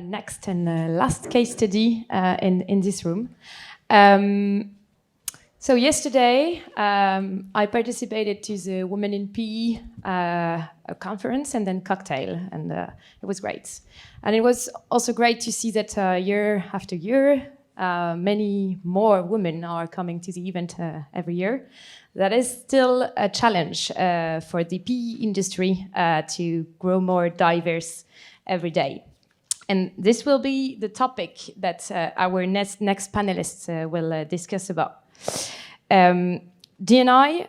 next and last case study in this room. So yesterday, I participated to the Women in PE a conference and then cocktail, and it was great. And it was also great to see that year after year, many more women are coming to the event every year. That is still a challenge for the PE industry to grow more diverse every day. And this will be the topic that our next panelists will discuss about. D&I,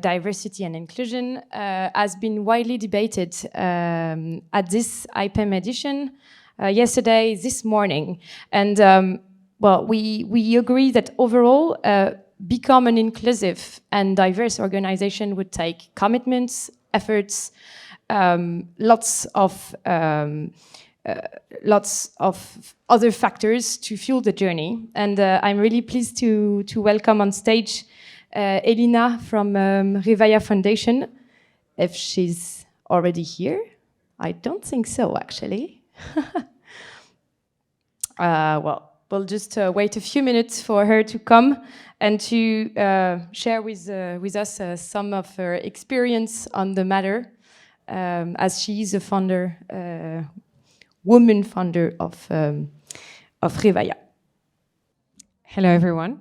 diversity and inclusion, has been widely debated at this IPEM edition yesterday, this morning. And well, we agree that overall, become an inclusive and diverse organization would take commitments, efforts, lots of other factors to fuel the journey. And I'm really pleased to welcome on stage Elina from Revia Foundation. If she's already here, I don't think so, actually. Well, we'll just wait a few minutes for her to come and to share with us some of her experience on the matter, as she's a founder, woman founder of Revia. Hello, everyone.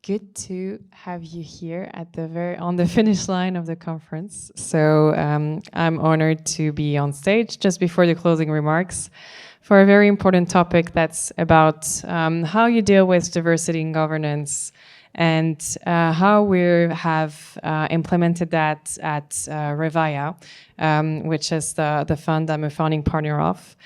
Good to have you here at on the finish line of the conference. So I'm honored to be on stage just before the closing remarks for a very important topic that's about how you deal with diversity in governance and how we have implemented that at Revia, which is the fund I'm a founding partner of.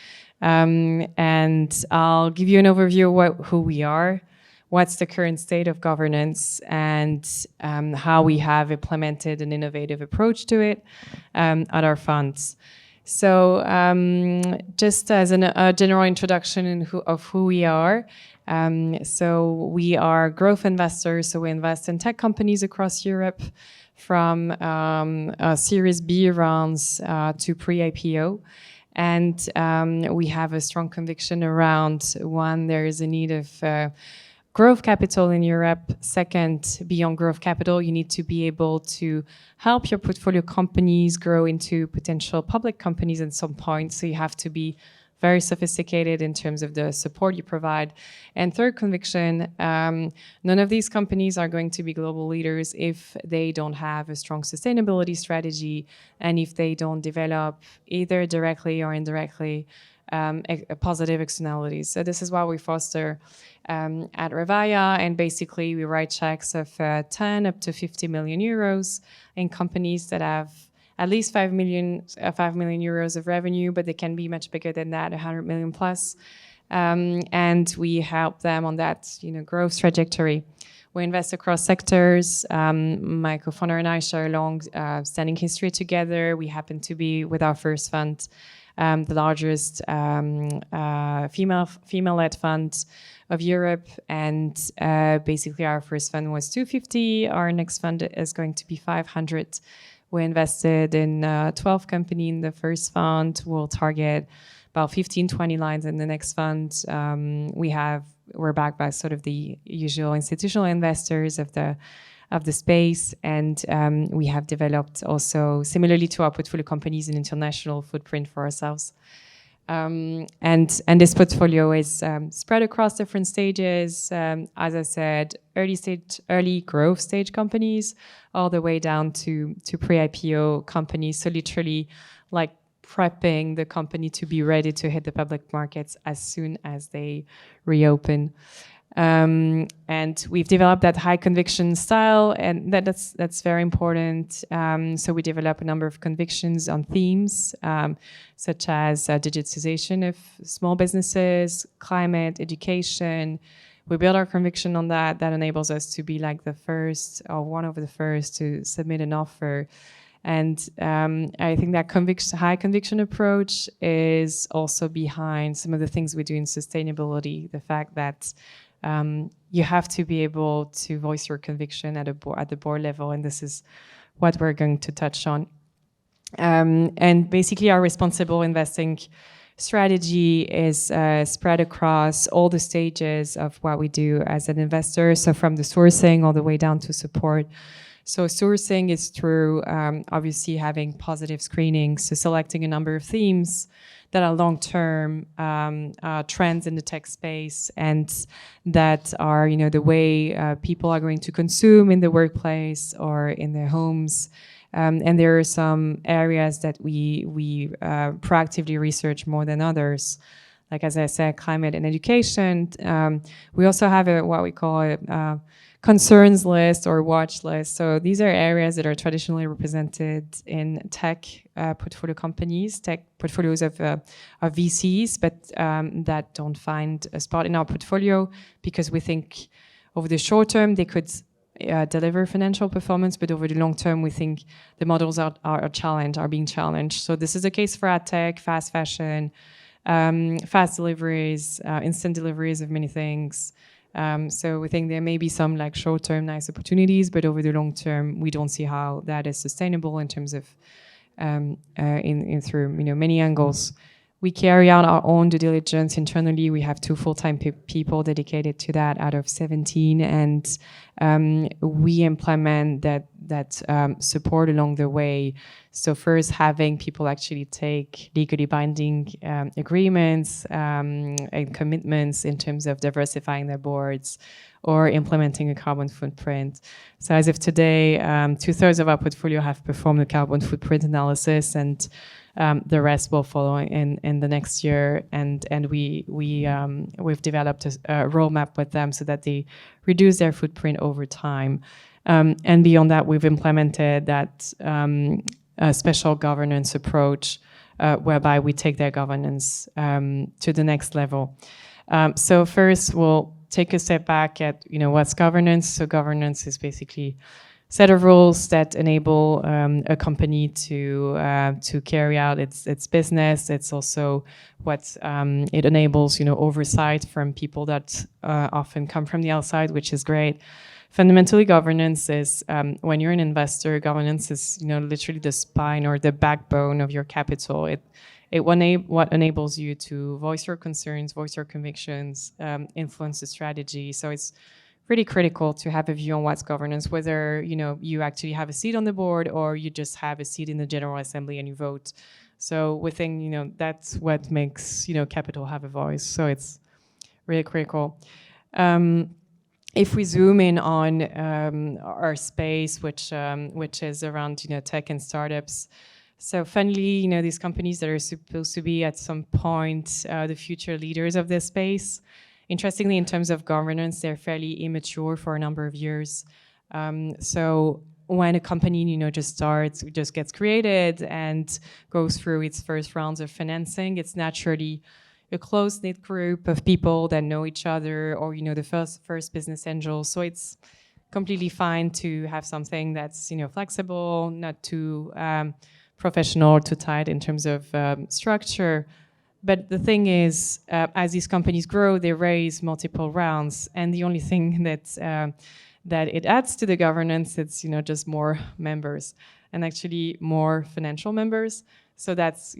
And I'll give you an overview of who we are, what's the current state of governance, and how we have implemented an innovative approach to it at our funds. So just as a general introduction of who we are, so we are growth investors, so we invest in tech companies across Europe from Series B rounds to pre-IPO. And we have a strong conviction around, one, there is a need of growth capital in Europe. Second, beyond growth capital, you need to be able to help your portfolio companies grow into potential public companies at some point. So you have to be very sophisticated in terms of the support you provide. And third conviction, none of these companies are going to be global leaders if they don't have a strong sustainability strategy and if they don't develop either directly or indirectly a positive externalities. So this is why we foster at Revia, and basically we write checks of 10 up to 50 million euros in companies that have at least 5 million euros of revenue, but they can be much bigger than that, 100 million plus. And we help them on that, growth trajectory. We invest across sectors. My co-founder and I share a long standing history together. We happen to be, with our first fund, the largest female-led fund of Europe, and basically our first fund was 250. Our next fund is going to be 500. We invested in 12 companies in the first fund. We'll target about 15, 20 lines in the next fund. We're backed by sort of the usual institutional investors of the space, and we have developed also, similarly to our portfolio companies, an international footprint for ourselves. And this portfolio is spread across different stages. As I said, early growth stage companies, all the way down to pre-IPO companies. So literally, like prepping the company to be ready to hit the public markets as soon as they reopen. And we've developed that high conviction style, and that's very important. So we develop a number of convictions on themes, such as digitization of small businesses, climate, education. We build our conviction on that. That enables us to be like the first or one of the first to submit an offer. And I think that high conviction approach is also behind some of the things we do in sustainability. The fact that you have to be able to voice your conviction at the board level, and this is what we're going to touch on. And basically, our responsible investing strategy is spread across all the stages of what we do as an investor. So from the sourcing all the way down to support. So sourcing is through obviously having positive screening, so selecting a number of themes that are long-term trends in the tech space and that are, the way people are going to consume in the workplace or in their homes. And there are some areas that we proactively research more than others. Like, as I said, climate and education. We also have what we call a concerns list or watch list. So these are areas that are traditionally represented in tech portfolio companies, tech portfolios of VCs, but that don't find a spot in our portfolio because we think over the short term they could deliver financial performance, but over the long term we think the models are being challenged. So this is the case for ad tech, fast fashion, fast deliveries, instant deliveries of many things. So we think there may be some like short-term nice opportunities, but over the long term, we don't see how that is sustainable in terms of through many angles. We carry out our own due diligence internally. We have 2 full-time people dedicated to that out of 17, and we implement that support along the way. So first, having people actually take legally binding agreements and commitments in terms of diversifying their boards or implementing a carbon footprint. So as of today, 2/3 of our portfolio have performed a carbon footprint analysis, and the rest will follow in the next year. And we've developed a roadmap with them so that they reduce their footprint over time. And beyond that, we've implemented that special governance approach whereby we take their governance to the next level. So first, we'll take a step back at what's governance. So governance is basically a set of rules that enable a company to carry out its business. It's also what it enables oversight from people that often come from the outside, which is great. Fundamentally, governance is when you're an investor, governance is literally the spine or the backbone of your capital. What enables you to voice your concerns, voice your convictions, influence the strategy. So it's pretty critical to have a view on what's governance, whether you actually have a seat on the board or you just have a seat in the General Assembly and you vote. So we think that's what makes capital have a voice. So it's really critical. If we zoom in on our space, which is around tech and startups. So funnily, these companies that are supposed to be at some point the future leaders of this space. Interestingly, in terms of governance, they're fairly immature for a number of years. So when a company just gets created and goes through its first rounds of financing, it's naturally a close-knit group of people that know each other, or the first business angels. So it's completely fine to have something that's flexible, not too professional or too tight in terms of structure. But the thing is, as these companies grow, they raise multiple rounds, and the only thing that it adds to the governance, it's just more members, and actually more financial members. So that's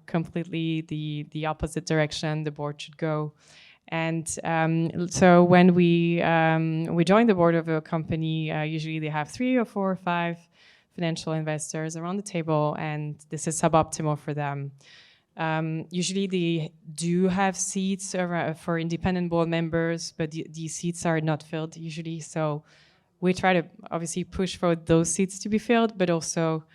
completely the opposite direction the board should go. And so when we join the board of a company, usually they have 3 or 4 or 5 financial investors around the table, and this is suboptimal for them. Usually they do have seats for independent board members, but these seats are not filled usually. So we try to obviously push for those seats to be filled, but also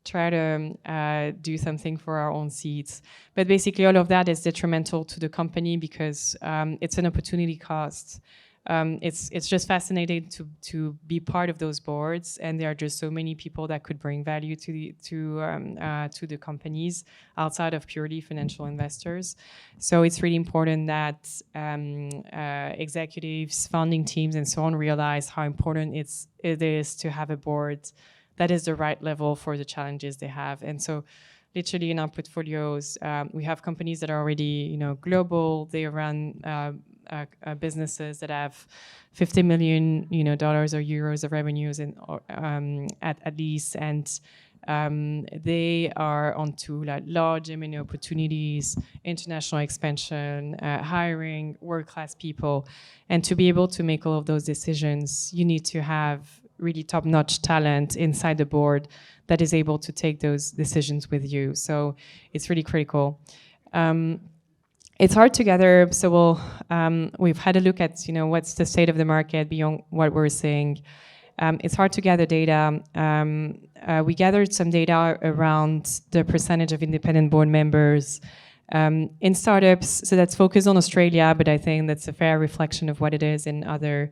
try to do something for our own seats. But basically all of that is detrimental to the company because it's an opportunity cost. It's just fascinating to be part of those boards, and there are just so many people that could bring value to the companies outside of purely financial investors. So it's really important that executives, founding teams, and so on realize how important it is to have a board that is the right level for the challenges they have. And so literally in our portfolios, we have companies that are already global. They run businesses that have $50 million dollars or euros of revenues at least, and They are onto like large M&A opportunities, international expansion, hiring world-class people. And to be able to make all of those decisions, you need to have really top-notch talent inside the board that is able to take those decisions with you. So it's really critical. It's hard to gather. So we've had a look at what's the state of the market beyond what we're seeing. It's hard to gather data. We gathered some data around the percentage of independent board members in startups. So that's focused on Australia, but I think that's a fair reflection of what it is in other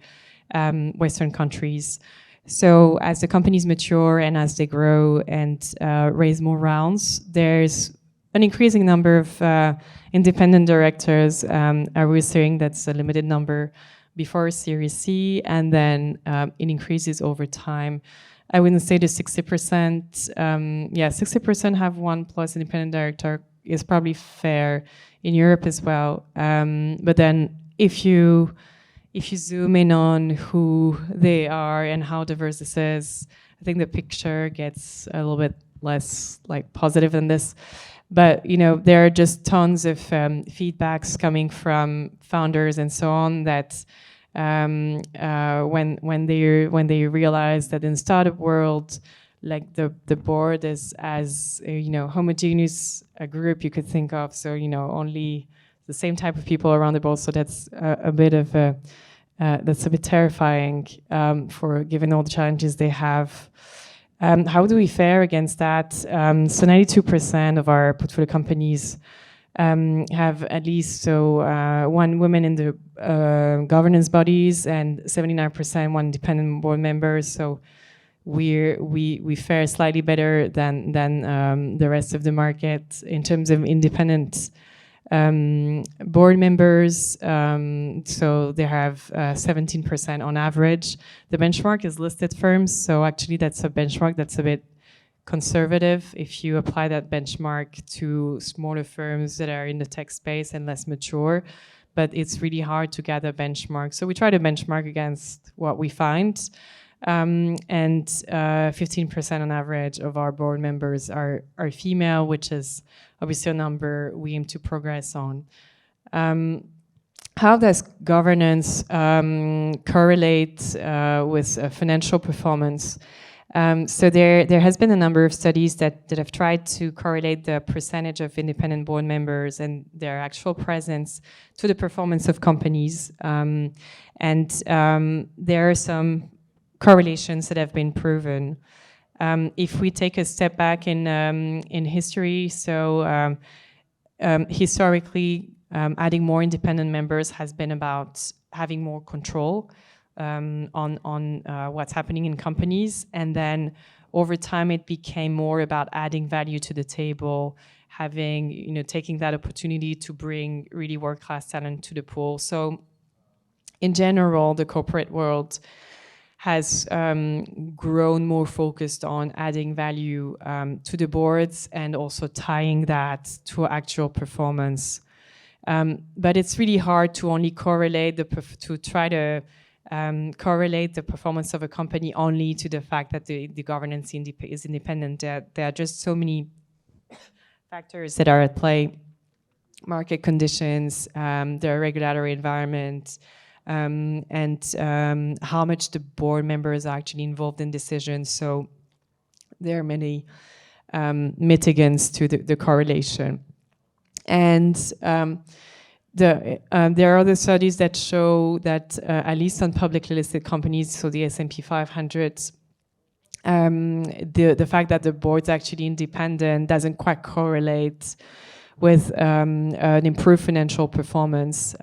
Western countries. So as the companies mature and as they grow and raise more rounds, there's an increasing number of independent directors. I was saying that's a limited number before Series C, and then it increases over time. I wouldn't say the 60%. 60% have 1+ independent director is probably fair in Europe as well. But then if you zoom in on who they are and how diverse this is, I think the picture gets a little bit less like positive than this. But there are just tons of feedbacks coming from founders and so on that when they realize that in startup world, like the board is as homogeneous a group you could think of. So only the same type of people around the board. So that's a bit of that's a bit terrifying for given all the challenges they have. How do we fare against that? So 92% of our portfolio companies have at least one woman in the governance bodies and 79% one independent board members. So we fare slightly better than the rest of the market in terms of independent board members. So they have 17% on average. The benchmark is listed firms, so actually that's a benchmark that's a bit conservative if you apply that benchmark to smaller firms that are in the tech space and less mature. But it's really hard to gather benchmarks. So we try to benchmark against what we find. And 15% on average of our board members are female, which is obviously a number we aim to progress on. How does governance correlate with financial performance? So there has been a number of studies that have tried to correlate the percentage of independent board members and their actual presence to the performance of companies. There are some correlations that have been proven. If we take a step back in history, so historically, adding more independent members has been about having more control on what's happening in companies, and then over time it became more about adding value to the table, having taking that opportunity to bring really world-class talent to the pool. So in general, the corporate world has grown more focused on adding value to the boards and also tying that to actual performance. But it's really hard to only correlate correlate the performance of a company only to the fact that the governance is independent. There are just so many factors that are at play: market conditions, the regulatory environment, and how much the board members are actually involved in decisions. So there are many mitigants to the correlation. And there are other studies that show that at least on publicly listed companies, so the S&P 500, the fact that the board's actually independent doesn't quite correlate with an improved financial performance.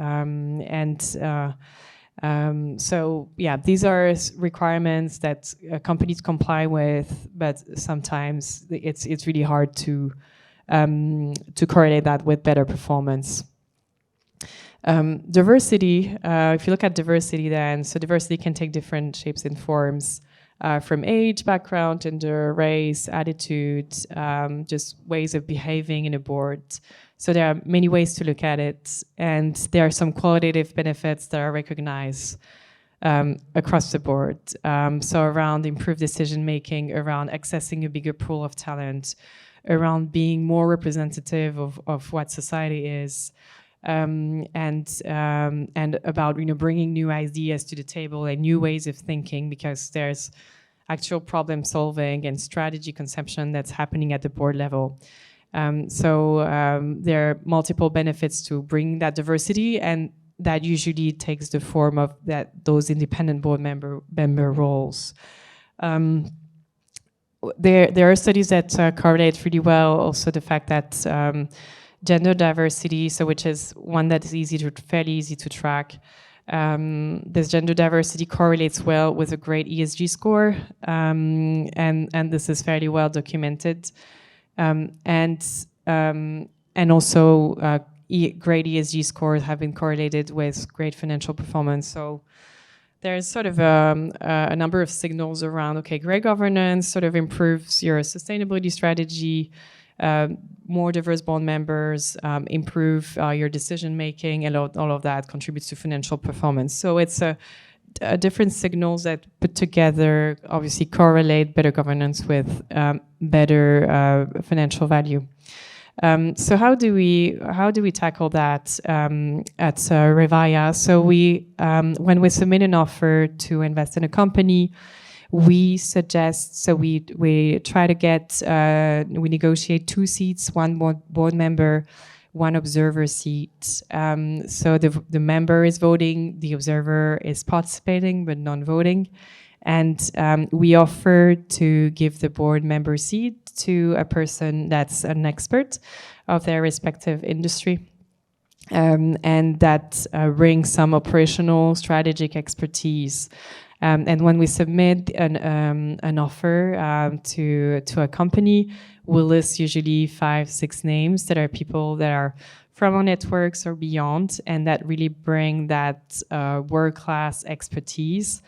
So yeah, these are requirements that companies comply with, but sometimes it's really hard to correlate that with better performance. Diversity, if you look at diversity then, so diversity can take different shapes and forms, from age, background, gender, race, attitude, just ways of behaving in a board. So there are many ways to look at it, and there are some qualitative benefits that are recognized across the board. So around improved decision making, around accessing a bigger pool of talent, around being more representative of what society is, and about bringing new ideas to the table and new ways of thinking, because there's actual problem solving and strategy conception that's happening at the board level. There are multiple benefits to bring that diversity, and that usually takes the form of those independent board member roles. There are studies that correlate really well also the fact that gender diversity, which is one that is fairly easy to track. This gender diversity correlates well with a great ESG score, and this is fairly well documented. And also great ESG scores have been correlated with great financial performance. So there's sort of a number of signals around, okay, great governance sort of improves your sustainability strategy, more diverse board members improve your decision making, and all of that contributes to financial performance. So it's different signals that put together obviously correlate better governance with better financial value. So how do we tackle that at Revia? So when we submit an offer to invest in a company, we suggest, we try to get, we negotiate 2 seats, 1 board member, 1 observer seat. So the member is voting, the observer is participating but non-voting. And we offer to give the board member seat to a person that's an expert of their respective industry. And that brings some operational strategic expertise. And when we submit an offer to a company, we'll list usually 5-6 names that are people that are from our networks or beyond, and that really bring that world-class expertise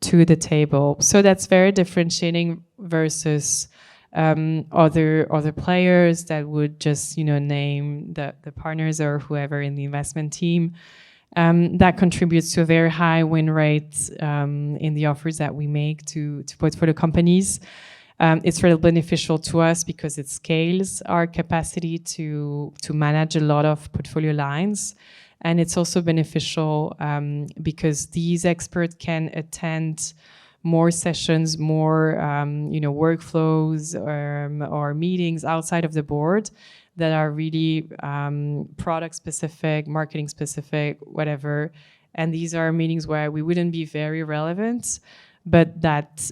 to the table. So that's very differentiating versus other players that would just name the partners or whoever in the investment team. That contributes to a very high win rate in the offers that we make to portfolio companies. It's really beneficial to us because it scales our capacity to manage a lot of portfolio lines. And it's also beneficial because these experts can attend more sessions, more workflows or meetings outside of the board that are really product specific, marketing specific, whatever. And these are meetings where we wouldn't be very relevant, but that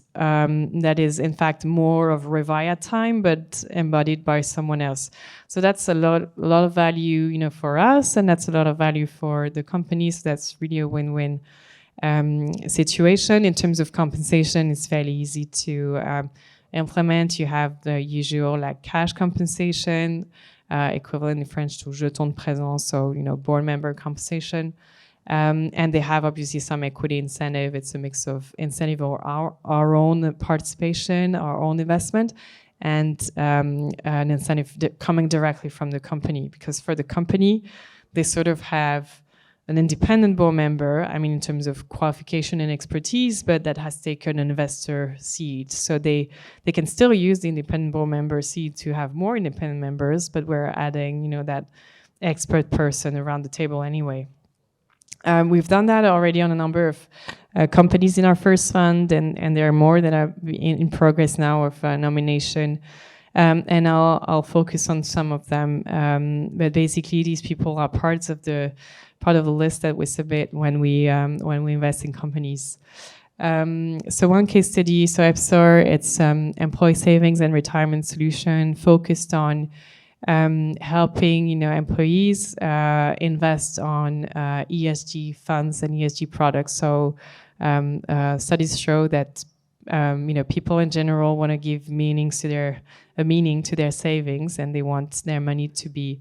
is in fact more of Revia time, but embodied by someone else. So that's a lot of value, for us, and that's a lot of value for the company. So that's really a win-win situation. In terms of compensation, it's fairly easy to implement. You have the usual cash compensation, equivalent in French to jeton de présence, so board member compensation. And they have obviously some equity incentive. It's a mix of incentive or our own participation, our own investment, and an incentive coming directly from the company. Because for the company, they sort of have an independent board member, in terms of qualification and expertise, but that has taken an investor seat. So they can still use the independent board member seat to have more independent members, but we're adding, that expert person around the table anyway. We've done that already on a number of companies in our first fund, and there are more that are in progress now of nomination. And I'll focus on some of them. But basically, these people are part of the list that we submit when we invest in companies. So one case study, EPSOR, it's employee savings and retirement solution focused on helping employees invest on ESG funds and ESG products. So studies show that people in general want to give meaning to their savings, and they want their money to be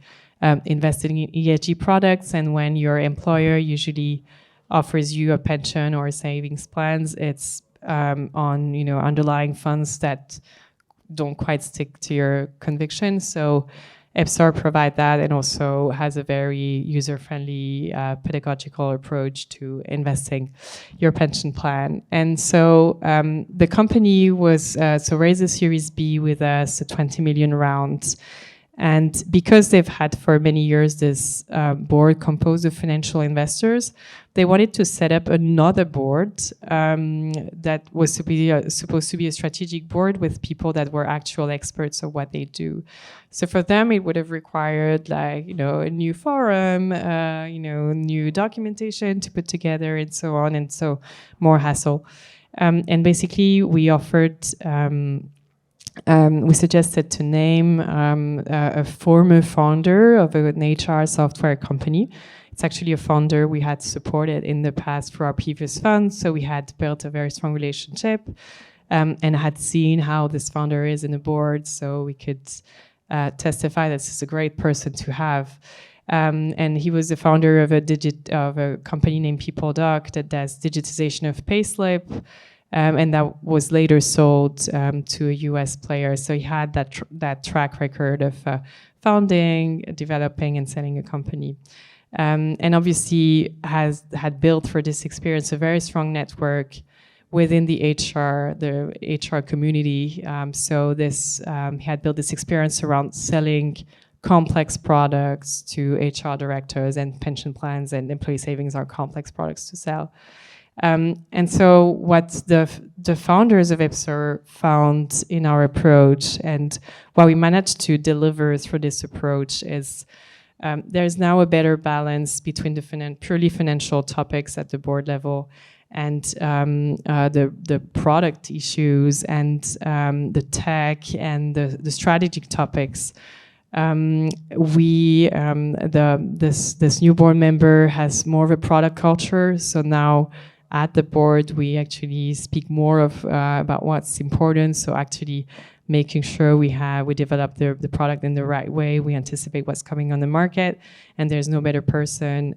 invested in ESG products. And when your employer usually offers you a pension or savings plans, it's on underlying funds that don't quite stick to your conviction. So EPSAR provide that and also has a very user-friendly pedagogical approach to investing your pension plan. And so the company was raised a Series B with us, a 20 million round. And because they've had for many years this board composed of financial investors, they wanted to set up another board that was supposed to be a strategic board with people that were actual experts of what they do. So for them, it would have required a new forum, new documentation to put together and so on, and so more hassle. And basically, we offered. We suggested to name a former founder of an HR software company. It's actually a founder we had supported in the past for our previous funds, so we had built a very strong relationship and had seen how this founder is in the board, so we could testify that this is a great person to have. And he was the founder of a company named PeopleDoc that does digitization of payslip. And that was later sold to a US player. So he had that track record of founding, developing, and selling a company. And obviously had built for this experience a very strong network within the HR community. So he had built this experience around selling complex products to HR directors, and pension plans and employee savings are complex products to sell. And so what the founders of EPSAR found in our approach, and what we managed to deliver through this approach, is there's now a better balance between the purely financial topics at the board level and the product issues and the tech and the strategic topics. This new board member has more of a product culture, so now at the board, we actually speak more about what's important. So actually making sure we develop the product in the right way. We anticipate what's coming on the market, and there's no better person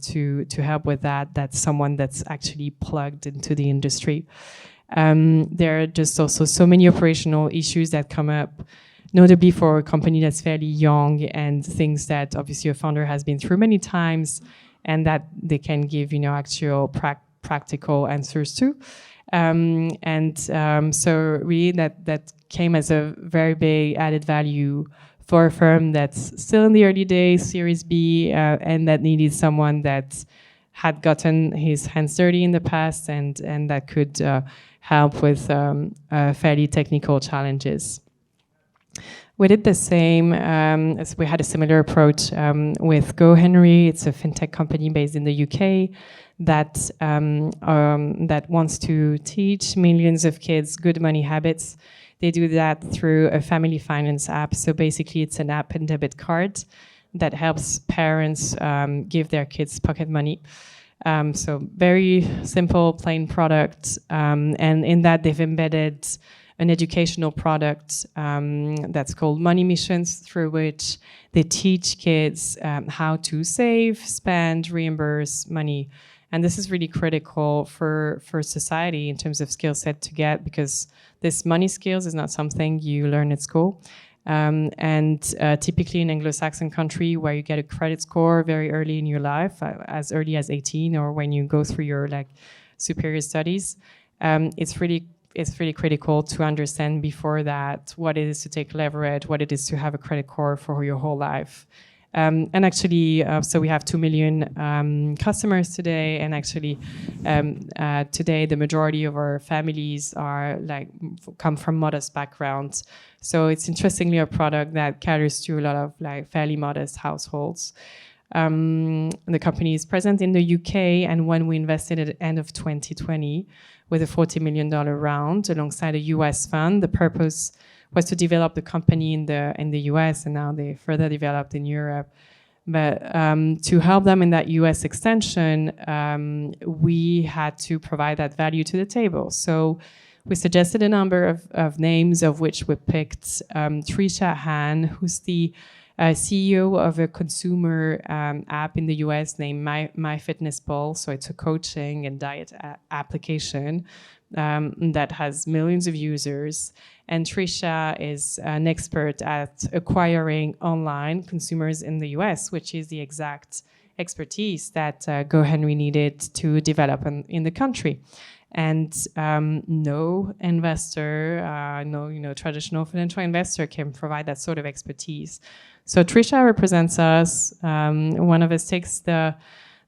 to help with that. That's someone that's actually plugged into the industry. There are just also so many operational issues that come up, notably for a company that's fairly young, and things that obviously a founder has been through many times, and that they can give actual practical answers to. So really that came as a very big added value for a firm that's still in the early days, Series B, and that needed someone that had gotten his hands dirty in the past and that could help with fairly technical challenges. We did the same, as we had a similar approach with GoHenry. It's a fintech company based in the UK that wants to teach millions of kids good money habits. They do that through a family finance app. So basically, it's an app and debit card that helps parents give their kids pocket money. So very simple, plain product. And in that, they've embedded an educational product that's called Money Missions, through which they teach kids how to save, spend, reimburse money. And this is really critical for society in terms of skill set to get, because this money skills is not something you learn at school. Typically in Anglo-Saxon country, where you get a credit score very early in your life, as early as 18, or when you go through your superior studies, it's really critical to understand before that what it is to take leverage, what it is to have a credit score for your whole life. So we have 2 million customers today, and actually today the majority of our families come from modest backgrounds. So it's interestingly a product that caters to a lot of fairly modest households. The company is present in the UK, and when we invested at the end of 2020 with a $40 million round alongside a US fund, the purpose was to develop the company in the US, and now they further developed in Europe. But to help them in that US extension, we had to provide that value to the table. So we suggested a number of names, of which we picked Trisha Han, who's the CEO of a consumer app in the US named MyFitnessPal. So it's a coaching and diet application that has millions of users. And Trisha is an expert at acquiring online consumers in the US, which is the exact expertise that GoHenry needed to develop in the country. And no investor, no traditional financial investor can provide that sort of expertise. So Trisha represents us. One of us takes the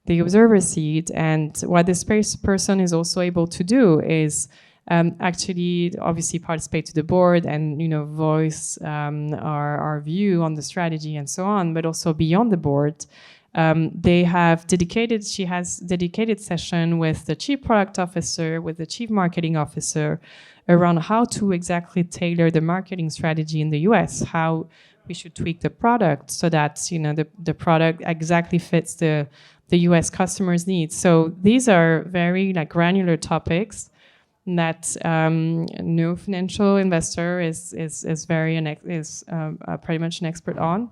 observer seat, and what this person is also able to do is actually obviously participate to the board and voice our view on the strategy and so on, but also beyond the board. She has dedicated session with the chief product officer, with the chief marketing officer around how to exactly tailor the marketing strategy in the US, how we should tweak the product so that the product exactly fits the US customers' needs. So these are very granular topics that no financial investor is pretty much an expert on.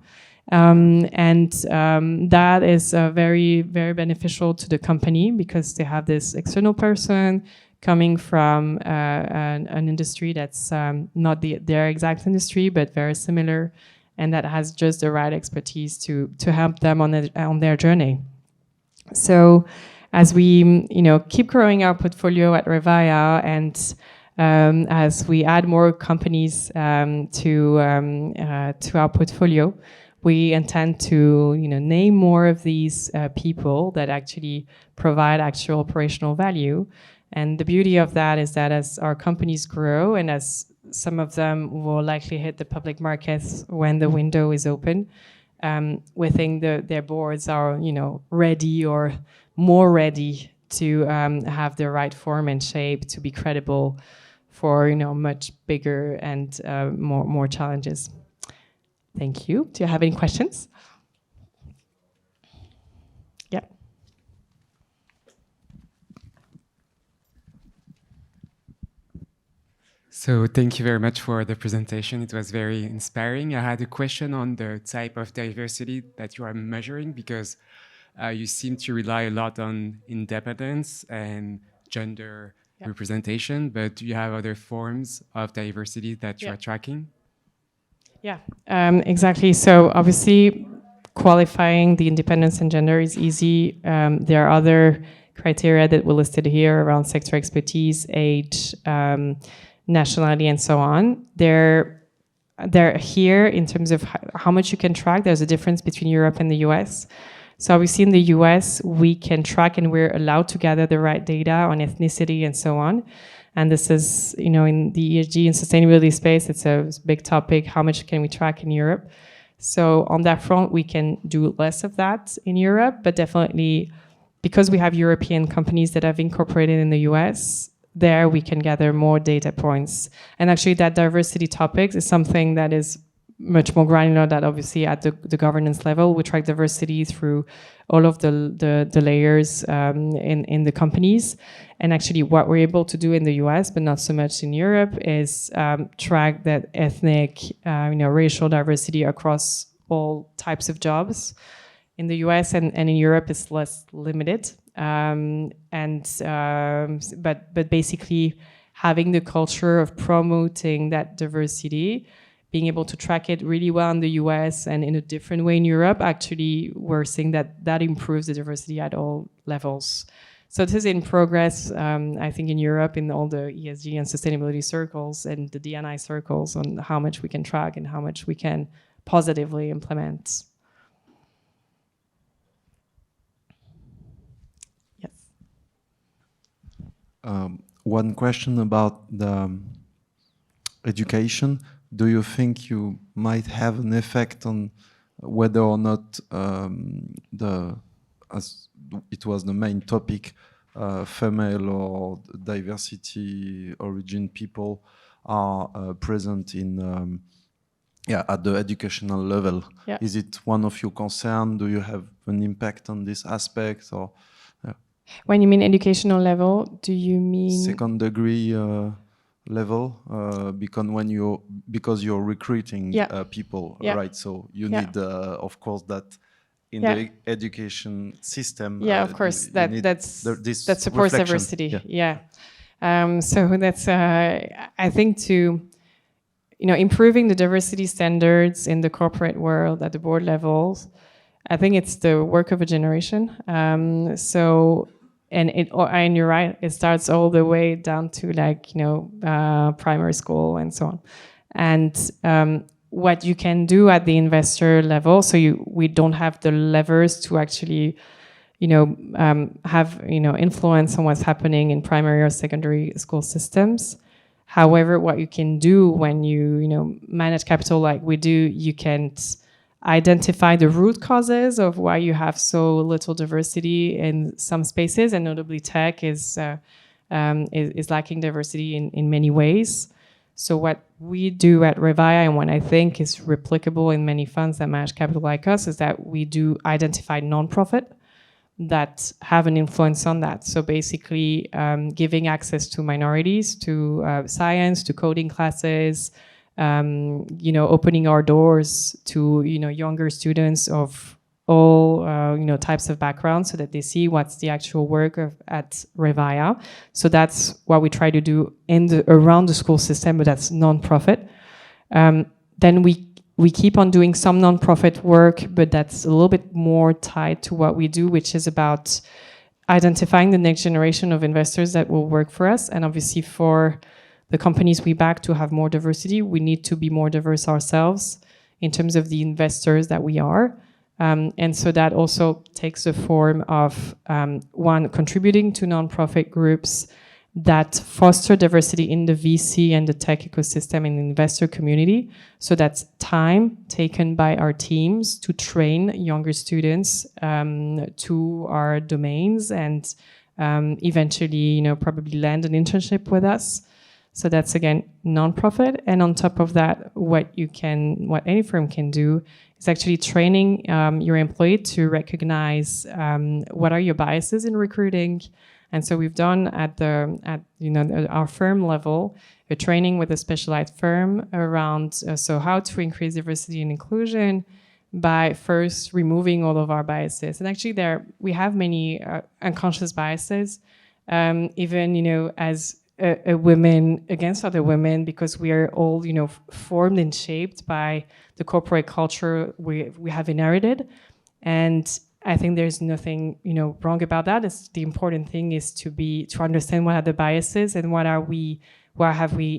That is very, very beneficial to the company because they have this external person coming from an industry that's not their exact industry, but very similar, and that has just the right expertise to help them on their journey. So as we keep growing our portfolio at Revia, and as we add more companies to our portfolio, we intend to name more of these people that actually provide actual operational value. And the beauty of that is that as our companies grow, and as some of them will likely hit the public markets when the window is open, we think their boards are ready or more ready to have the right form and shape to be credible for much bigger and more challenges. Thank you. Do you have any questions? Yeah. So thank you very much for the presentation. It was very inspiring. I had a question on the type of diversity that you are measuring, because you seem to rely a lot on independence and gender representation, but do you have other forms of diversity that you are tracking? Yeah, exactly. So obviously, qualifying the independence and gender is easy. There are other criteria that we listed here around sector expertise, age, nationality, and so on. They're here in terms of how much you can track. There's a difference between Europe and the US. So obviously in the US, we can track and we're allowed to gather the right data on ethnicity and so on. And this is, in the ESG and sustainability space, it's a big topic. How much can we track in Europe? So on that front, we can do less of that in Europe, but definitely because we have European companies that have incorporated in the US, there we can gather more data points. And actually that diversity topics is something that is much more granular than obviously at the governance level. We track diversity through all of the layers in the companies. And actually what we're able to do in the US, but not so much in Europe, is track that ethnic, racial diversity across all types of jobs. In the US and in Europe, it's less limited. But basically having the culture of promoting that diversity, being able to track it really well in the US and in a different way in Europe, actually we're seeing that improves the diversity at all levels. So this is in progress, I think in Europe, in all the ESG and sustainability circles and the D&I circles, on how much we can track and how much we can positively implement. Yes. One question about the education. Do you think you might have an effect on whether or not as it was the main topic, female or diversity origin people are present in at the educational level? Yeah. Is it one of your concerns? Do you have an impact on this aspect? Or when you mean educational level, do you mean second degree level? Because you're recruiting people, right? So you need, of course, that in the education system. Of course, that supports reflection. diversity. So that's I think to improving the diversity standards in the corporate world at the board levels, I think it's the work of a generation. And you're right, it starts all the way down to primary school and so on. And what you can do at the investor level, we don't have the levers to actually, have influence on what's happening in primary or secondary school systems. However, what you can do when you manage capital like we do, you can identify the root causes of why you have so little diversity in some spaces, and notably tech is lacking diversity in many ways. So what we do at Revia, and what I think is replicable in many funds that manage capital like us, is that we do identify nonprofit that have an influence on that. So basically giving access to minorities, to science, to coding classes, opening our doors to, younger students of all, types of backgrounds so that they see what's the actual work at Revia. So that's what we try to do around the school system, but that's non-profit. Then we keep on doing some non-profit work, but that's a little bit more tied to what we do, which is about identifying the next generation of investors that will work for us. And obviously for the companies we back to have more diversity, we need to be more diverse ourselves in terms of the investors that we are. And so that also takes the form of, one, contributing to nonprofit groups that foster diversity in the VC and the tech ecosystem and investor community. So that's time taken by our teams to train younger students to our domains and eventually, probably land an internship with us. So that's, again, nonprofit. And on top of that, what any firm can do is actually training your employee to recognize what are your biases in recruiting. And so we've done at our firm level a training with a specialized firm around how to increase diversity and inclusion by first removing all of our biases. And actually we have many unconscious biases, even as a women against other women, because we are all formed and shaped by the corporate culture we have inherited. And I think there's nothing wrong about that. The important thing is to understand what are the biases and what have we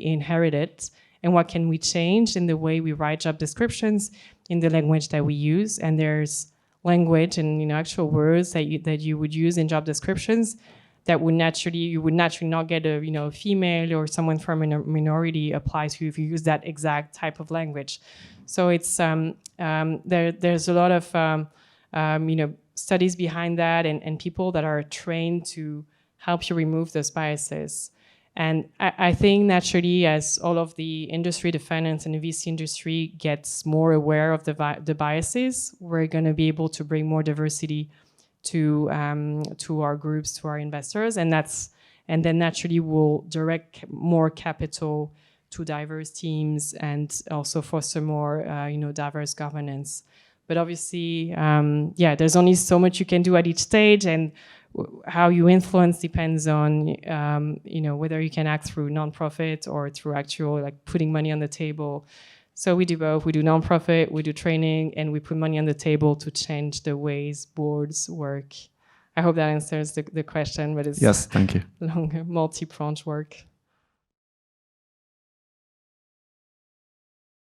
inherited, and what can we change in the way we write job descriptions, in the language that we use. And there's language and actual words that you would use in job descriptions that you would naturally not get a female or someone from a minority apply to if you use that exact type of language. So it's there's a lot of studies behind that and people that are trained to help you remove those biases. And I think naturally, as all of the industry, the finance and the VC industry gets more aware of the biases, we're going to be able to bring more diversity to our groups, to our investors, and then naturally we'll direct more capital to diverse teams and also foster more diverse governance. But obviously, there's only so much you can do at each stage, and how you influence depends on whether you can act through nonprofit or through actual putting money on the table. So we do both. We do nonprofit, we do training, and we put money on the table to change the ways boards work. I hope that answers the question, but it's yes, thank you. Long, multi-pronged work.